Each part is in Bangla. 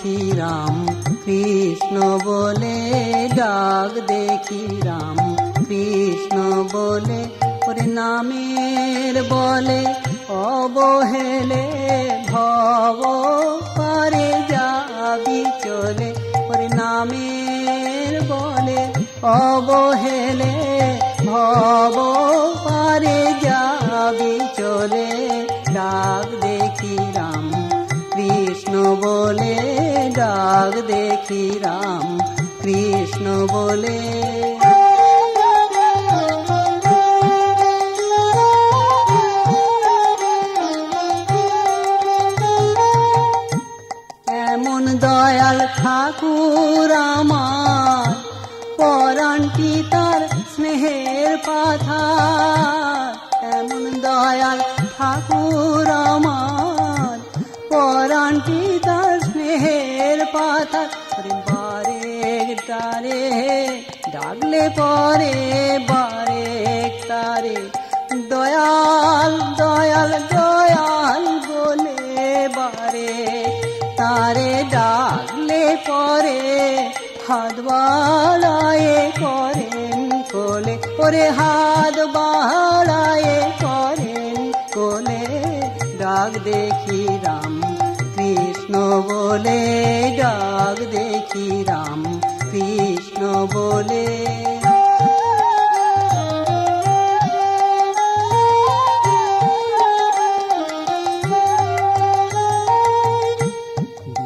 দেখি রাম কৃষ্ণ বলে, ডাক দেখি রাম কৃষ্ণ বলে, ওরে নামের বলে অবহেলে ভব পারে যাবি চলে, ওরে নামের বলে অবহেলে ভব পারে যাবি চলে, ডাক দেখি রাম কৃষ্ণ বলে, ডাক দেখি রাম কৃষ্ণ বলে। এমন দয়াল ঠাকুর আমার, পরাণটি তার স্নেহের পাথা, এমন দয়াল ঠাকুর আমার, পরাণটি তার স্নেহের পাথা, বারে তারে ডাকলে পরে বারে তারে, দয়াল দয়াল দয়াল বলে বারে তারে ডাকলে পরে, হাত বাড়ায়ে করেন কোলে, ওরে হাত বাড়ায়ে করেন কোলে, ডাক দেখি রাম কৃষ্ণ বলে, ডাক দেখি রাম কৃষ্ণ বলে।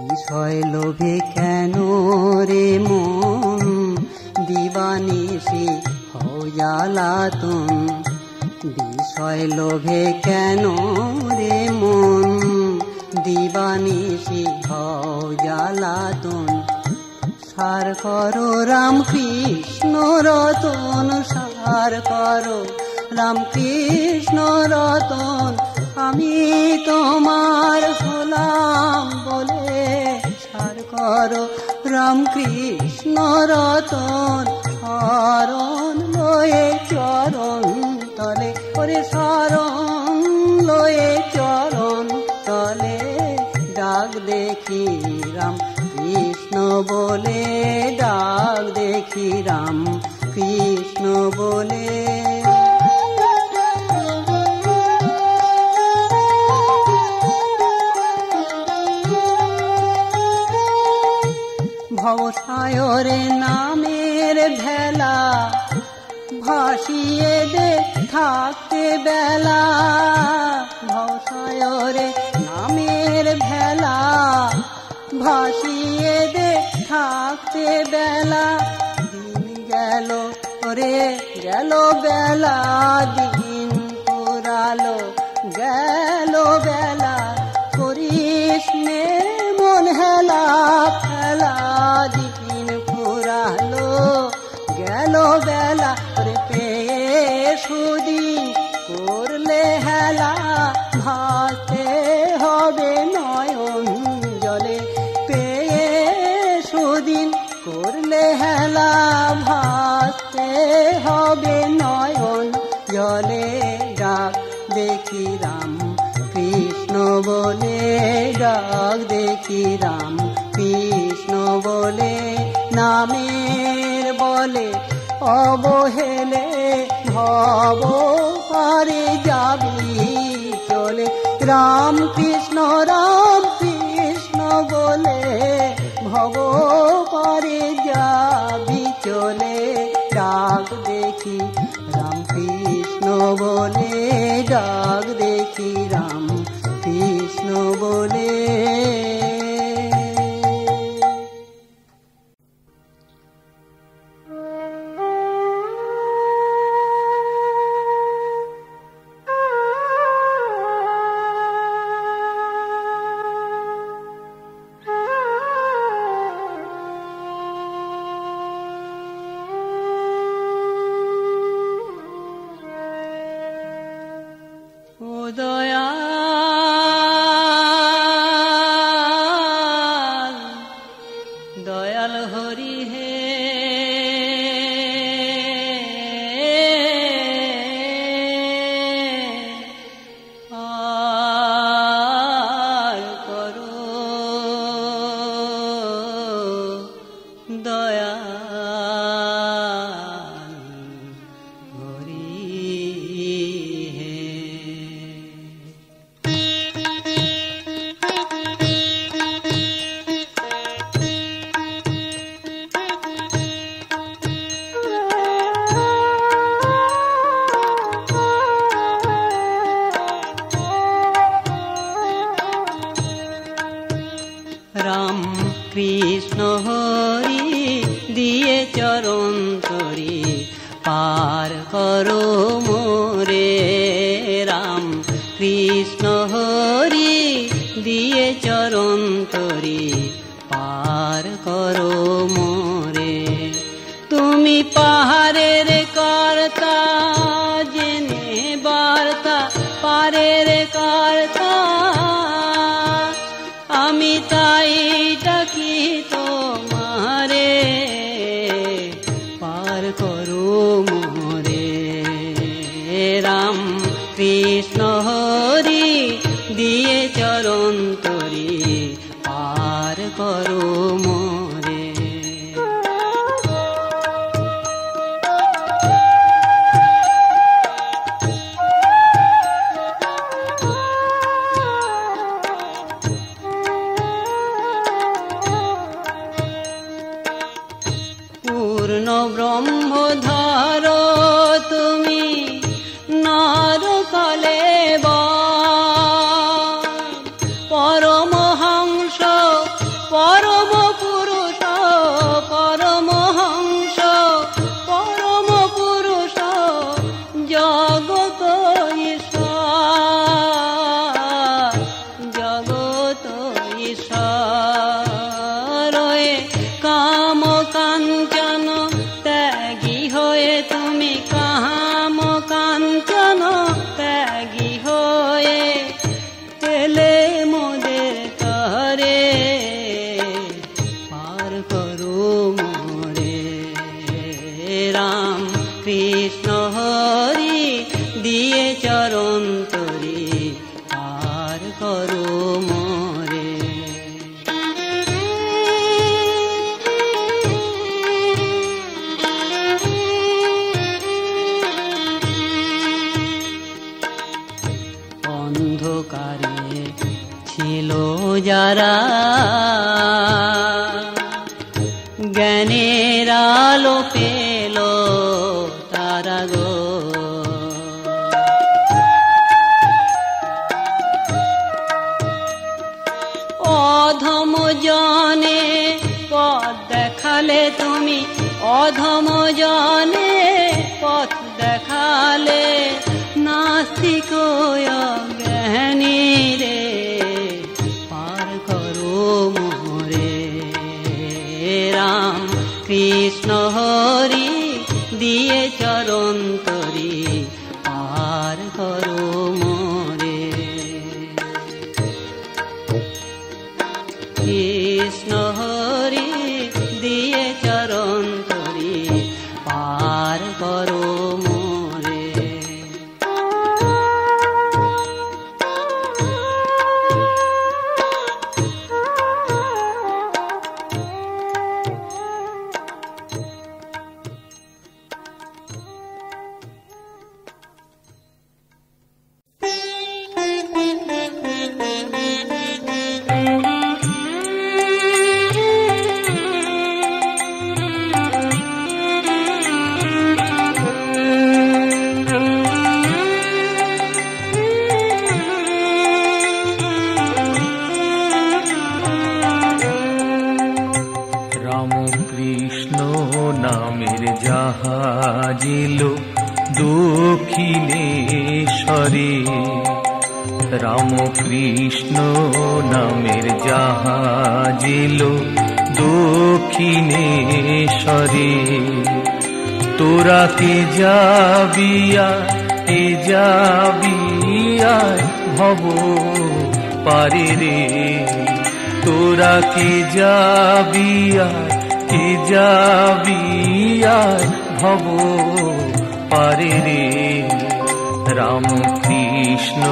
বিষয় লোভে কেন রে মন, দিবানিশি হও জ্বালাতন, বিষয় লোভে কেন রে মন, দিবানিশি হও জ্বালাতন, সার করো রাম কৃষ্ণ রতন, সার করো রাম কৃষ্ণ রতন, আমি তোমার হলাম বলে, সার করো রাম কৃষ্ণ রতন, শরণ লয়ে চরণ তলে, ওরে শরণ লয়ে চরণ তলে, ডাক দেখি রাম কৃষ্ণ বলে, ডাক দেখি রাম কৃষ্ণ বলে। ভবসায়রে নামের ভেলা, ভাসিয়ে দে থাকতে বেলা, ভবসায়রে নামের ভেলা, ভাসিয়ে দে থাকতে বেলা, দিন গেল ওরে গেল বেলা, দিন পুরালো গেল বেলা, করিস নে মন হেলা ফেলা, দিন পুরালো গেল বেলা, ওরে পেয়ে সুদিন করলে হেলা, ভাসতে হবে নয়ন জলে, পেয়ে সুদিন করলে হেলা, ভাসতে হবে নয়ন জলে, ডাক দেখি রাম কৃষ্ণ বলে, ডাক দেখি রাম কৃষ্ণ বলে, নামের বলে অবহেলে ভব পারে যাবি চলে, রাম কৃষ্ণ বলে ভব পারে যাবি চলে, ডাক দেখি রাম কৃষ্ণ বলে, ডাক দেখি রাম কৃষ্ণ বলে। রাম কৃষ্ণ হরি দিয়ে চরণ তরি পার করো মোরে। রাম কৃষ্ণ হরি দিয়ে চরণ তরি পার করো মোরে। তুমি পাহাড়ের কর্তা জেনে বার্তা পারের কর্তা, আমি তাই ডাকি তোমারে পার করো মোরে। রাম কৃষ্ণ হরি দিয়ে চরণ তরি পার করো মোরে। পূর্ণ ব্রহ্মধর তুমি নর কলেবর, পরমহংস পরম পুরুষ, পরমহংস পরম পুরুষ, জগত ঈশ্বর, জগত ঈশ্বর। কাম কাঞ্চন ত্যাগী হয়ে তুমি, কাম কাঞ্চন ত্যাগী হয়ে এলে মোদের তরে পার করো মোরে। রাম কৃষ্ণ হরি দিয়ে চরণ তরি পার করো মোরে। অন্ধকারে ছিল যারা জ্ঞানের আলো পেল তারা গো। অধম জনে পথ দেখালে তুমি, অধম জনে পথ দেখালে, নাস্তিক জ্ঞানী রে পার করো মোরে। রাম কৃষ্ণ হরি দিয়ে চরণ তরি পার করো মোরে। কৃষ্ণ হরি দিয়ে চরণ তরি পার করো মোরে। জাহাজিলো দক্ষিণেশ্বরে, রাম কৃষ্ণ নামের জাহাজিলো দক্ষিণেশ্বরে। তোরা কে যাবিয়া কে যাবিয়া ভব পারে রে, তোরা কে যাবিয়া কে যাবিয়া ভব পারে রে। রাম কৃষ্ণ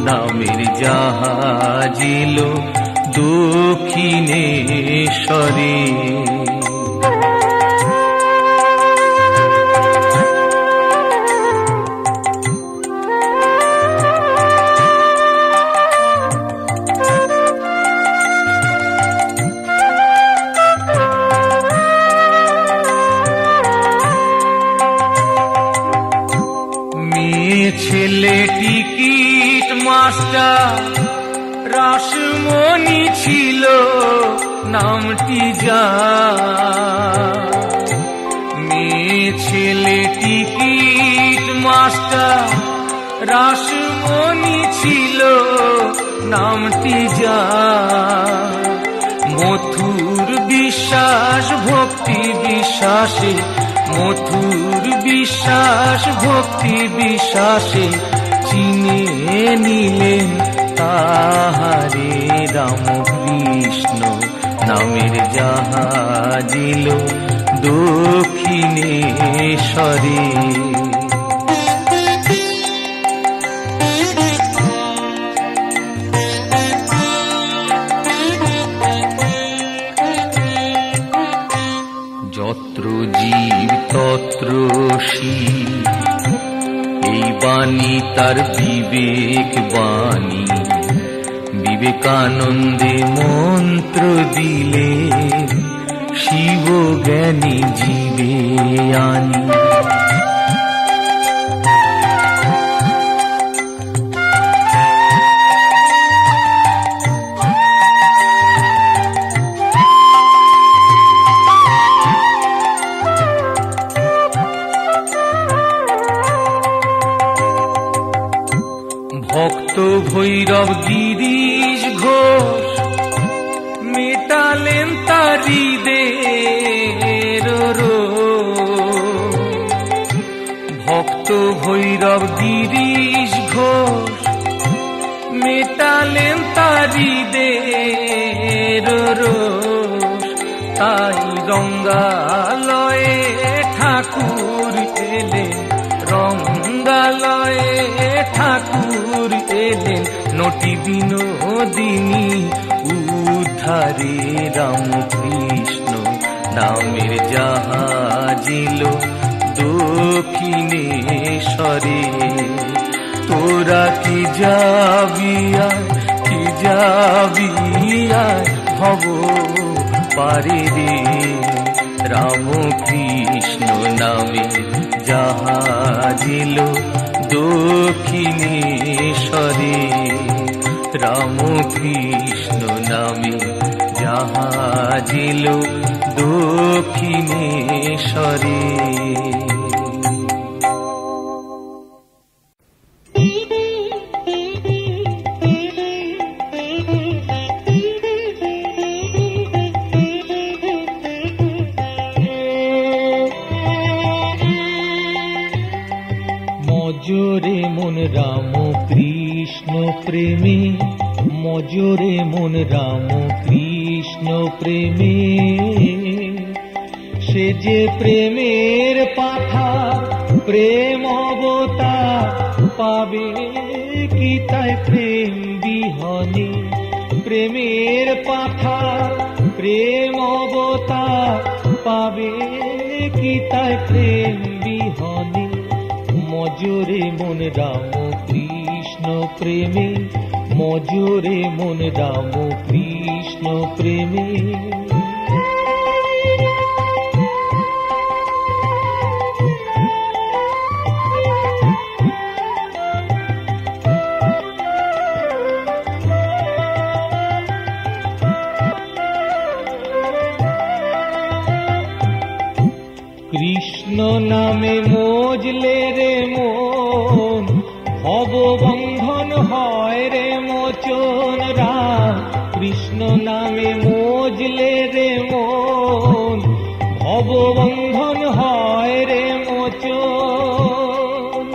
নামের জাহাজিলো দক্ষিণেশ্বরে। টিকিট মাস্টার রাসমণি ছিল নামটি যা, মেয়ে ছেলে টিকিট মাস্টার রাসমণি ছিল নামটি যা। মথুর বিশ্বাস ভক্তি বিশ্বাসে, মথুর বিশ্বাস ভক্তি বিশ্বাসে চিনে নিলেন তাহারে। রামকৃষ্ণ নামের জাহাজিল দক্ষিণেশ্বরে। যত্র জীব তত্র শিব, এই বাণী তার বিবেক বাণী। বিবেকানন্দে মন্ত্র দিলে শিব জ্ঞানী জীবে আনি। ভক্ত ভৈরব গিরিশ ঘোষ মেটালেন তারি দের রোষ। ভক্ত ভৈরব গিরিশ ঘোষ মেটালেন তারি দের রোষ। তাই রঙ্গালয়ে ঠাকুর এলেন, রঙ্গালয়ে ঠাকুর এলেন নটি বিনোদিনী উদ্ধারে। রামকৃষ্ণ নামের জাহাজিল দক্ষিণেশ্বরে। তোরা কি যাবিয়া, কি যাবিয়া ভব পারে রে। রামকৃষ্ণ নামের জাহাজিল দক্ষিণেশ্বরে। রামকৃষ্ণ নামে জাহাজিল দক্ষিণেশ্বরে। মজরে মন রাম কৃষ্ণ প্রেমে, মজরে মন রাম কৃষ্ণ প্রেমে। সে যে প্রেমের পাথা প্রেম অবতার পাবে কি তাই প্রেম বিহনে। প্রেমের পাথা প্রেম অবতার পাবে কি তাই প্রেম বিহনে। মজরে মন রাম কৃষ্ণ প্রেমে, মজরে মন রাম কৃষ্ণ প্রেমে। কৃষ্ণ নামে মজলে রে মন, ভববন্ধন হয় রে মোচন। রাম কৃষ্ণ নামে মজলে রে মন, ভববন্ধন হয় রে মোচন।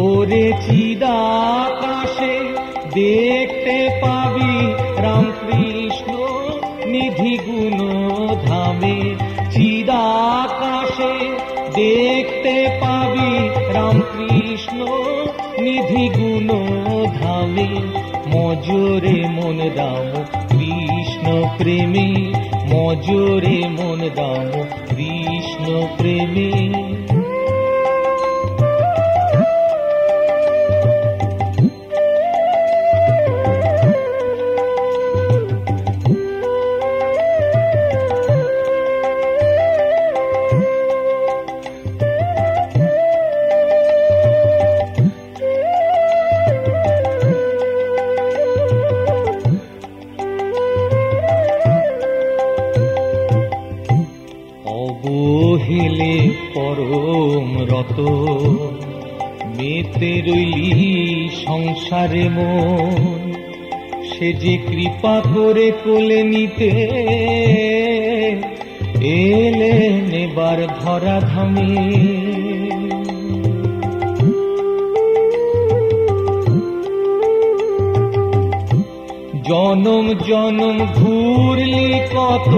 ওরে চিদাকাশে দেখতে পাবি রামকৃষ্ণ নিধি গুণ ধামে। চিদাকাশে দেখতে পাবি রামকৃষ্ণ নিধি গুণ ধামে। মজরে মন রাম কৃষ্ণ প্রেমে, মজরে মন রাম কৃষ্ণ প্রেমে। পেলে পরম রত, মেতে রইলি সংসারে মন, সে যে কৃপা করে কোলে নিতে এলে নেবার ধরা ধামে। জনম জনম ঘুরলি কত,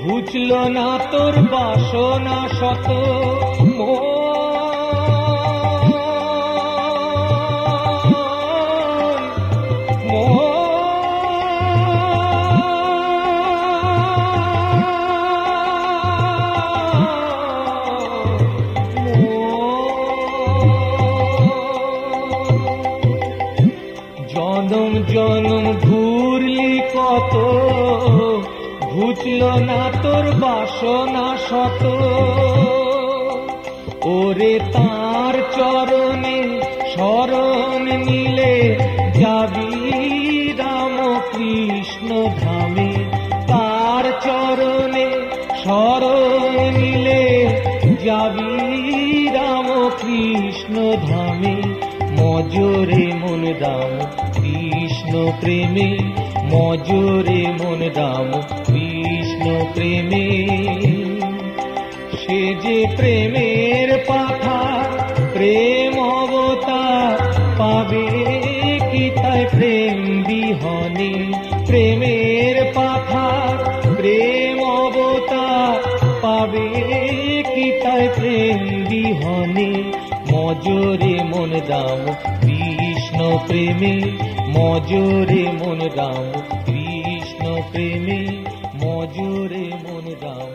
ঘুচল না তোর বাসনা শত। জনম জনম ঘুরলি কত, ঘুচল না তোর বাসনা শত। ওরে তার চরণে শরণ নিলে যাবি রাম কৃষ্ণ ধামে। তার চরণে শরণ নিলে যাবি রাম কৃষ্ণ ধামে। মজরে মন রাম কৃষ্ণ প্রেমে, মজরে মন রাম কৃষ্ণ প্রেমে। সে যে প্রেমের পাথা প্রেম অবতার, পাবে কি তাই প্রেম বিহনে। প্রেমের পাথা প্রেম অবতার, পাবে কি তাই প্রেম বিহনে। মজরে মন রাম কৃষ্ণ প্রেমে, মজরে মন রাম কৃষ্ণ প্রেমে, মজরে মন রাম